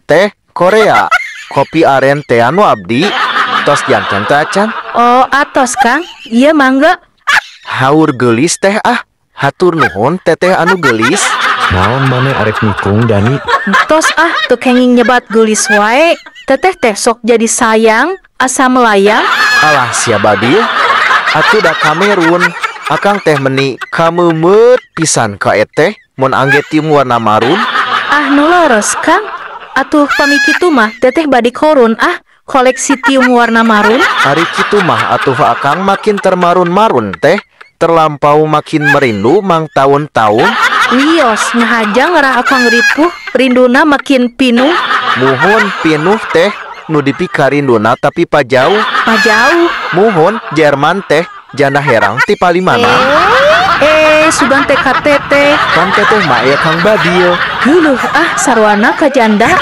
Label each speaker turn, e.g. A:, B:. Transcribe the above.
A: teh Korea. Kopi aren teh anu abdi. Tos janten teh acan.
B: Oh, atos Kang. Iya mangga.
A: Haur gelis teh ah. Hatur nuhun teteh anu gelis.
C: Naon maneh arek nikung Dani?
B: Tos ah tuh kenging nyebat gelis wae. Teteh teh sok jadi sayang asa melayang.
A: Alah siapa dia? Atuh da Kamerun. Akang teh meni kamemet pisan ka eteh mun angge tim warna marun.
B: Ah nu leres Kang. Atuh pami kitu mah teteh badi korun ah koleksi tiung warna marun.
A: Ari kitu mah atuh akang makin termarun-marun teh. Terlampau makin merindu mang tahun-tahun.
B: Wios ngahajang ngarah akang ripuh. Rinduna makin pinuh.
A: Muhun pinuh teh nu dipikarinduna tapi pajauh.
B: Pajauh.
A: Muhun Jerman teh jana herang ti palimana.
B: Sugan teh KTT.
A: Kan teteh mah aya Kang Badio.
B: Huluh ah sarwana ka janda.